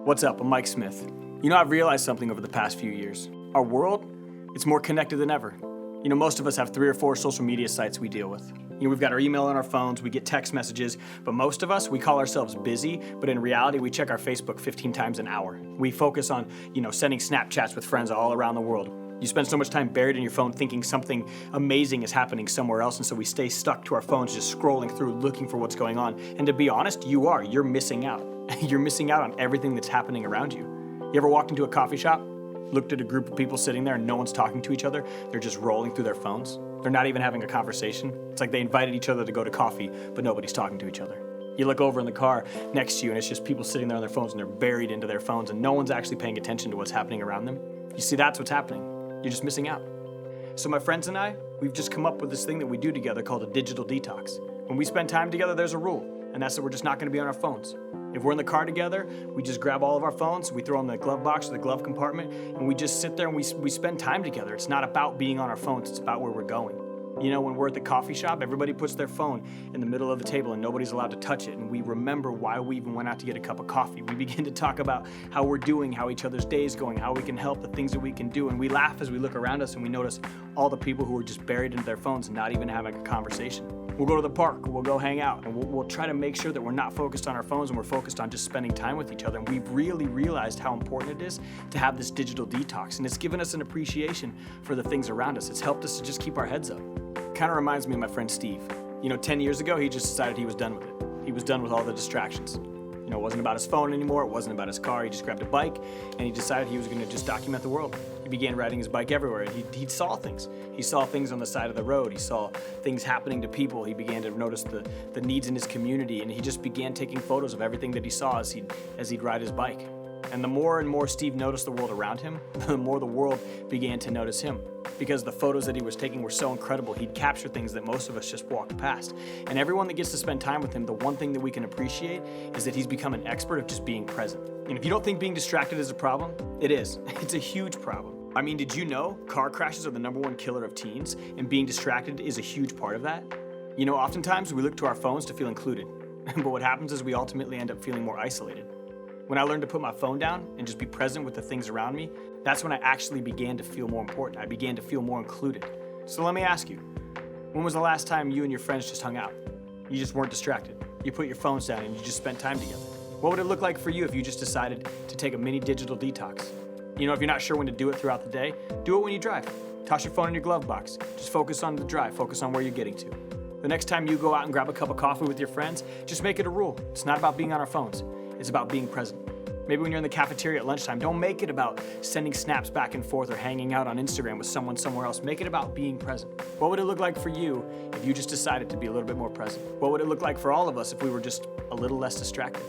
What's up? I'm Mike Smith. You know, I've realized something over the past few years. Our world, it's more connected than ever. You know, most of us have 3 or 4 social media sites we deal with. You know, we've got our email on our phones, we get text messages, but most of us, we call ourselves busy, but in reality, we check our Facebook 15 times an hour. We focus on, sending Snapchats with friends all around the world. You spend so much time buried in your phone thinking something amazing is happening somewhere else, and so we stay stuck to our phones just scrolling through, looking for what's going on. And to be honest, you're missing out. You're missing out on everything that's happening around you. You ever walked into a coffee shop, looked at a group of people sitting there and no one's talking to each other? They're just rolling through their phones. They're not even having a conversation. It's like they invited each other to go to coffee, but nobody's talking to each other. You look over in the car next to you and it's just people sitting there on their phones and they're buried into their phones and no one's actually paying attention to what's happening around them. You see, that's what's happening. You're just missing out. So my friends and I, we've just come up with this thing that we do together called a digital detox. When we spend time together, there's a rule, and that's that we're just not gonna be on our phones. If we're in the car together, we just grab all of our phones, we throw them in the glove box or the glove compartment, and we just sit there and we spend time together. It's not about being on our phones, it's about where we're going. You know, when we're at the coffee shop, everybody puts their phone in the middle of the table and nobody's allowed to touch it. And we remember why we even went out to get a cup of coffee. We begin to talk about how we're doing, how each other's day is going, how we can help, the things that we can do. And we laugh as we look around us and we notice all the people who are just buried into their phones and not even having a conversation. We'll go to the park, we'll go hang out, and we'll try to make sure that we're not focused on our phones and we're focused on just spending time with each other. And we've really realized how important it is to have this digital detox. And it's given us an appreciation for the things around us. It's helped us to just keep our heads up. Kind of reminds me of my friend Steve. 10 years ago, he just decided he was done with it. He was done with all the distractions. It wasn't about his phone anymore. It wasn't about his car. He just grabbed a bike and he decided he was going to just document the world. He began riding his bike everywhere. He saw things. He saw things on the side of the road. He saw things happening to people. He began to notice the needs in his community, and he just began taking photos of everything that he saw as he'd ride his bike. And the more and more Steve noticed the world around him, the more the world began to notice him. Because the photos that he was taking were so incredible, he'd capture things that most of us just walked past. And everyone that gets to spend time with him, the one thing that we can appreciate is that he's become an expert of just being present. And if you don't think being distracted is a problem, it is. It's a huge problem. I mean, did you know car crashes are the #1 killer of teens, and being distracted is a huge part of that? Oftentimes we look to our phones to feel included, but what happens is we ultimately end up feeling more isolated. When I learned to put my phone down and just be present with the things around me, that's when I actually began to feel more important. I began to feel more included. So let me ask you, when was the last time you and your friends just hung out? You just weren't distracted. You put your phones down and you just spent time together. What would it look like for you if you just decided to take a mini digital detox? If you're not sure when to do it throughout the day, do it when you drive. Toss your phone in your glove box. Just focus on the drive, focus on where you're getting to. The next time you go out and grab a cup of coffee with your friends, just make it a rule. It's not about being on our phones. It's about being present. Maybe when you're in the cafeteria at lunchtime, don't make it about sending snaps back and forth or hanging out on Instagram with someone somewhere else. Make it about being present. What would it look like for you if you just decided to be a little bit more present? What would it look like for all of us if we were just a little less distracted?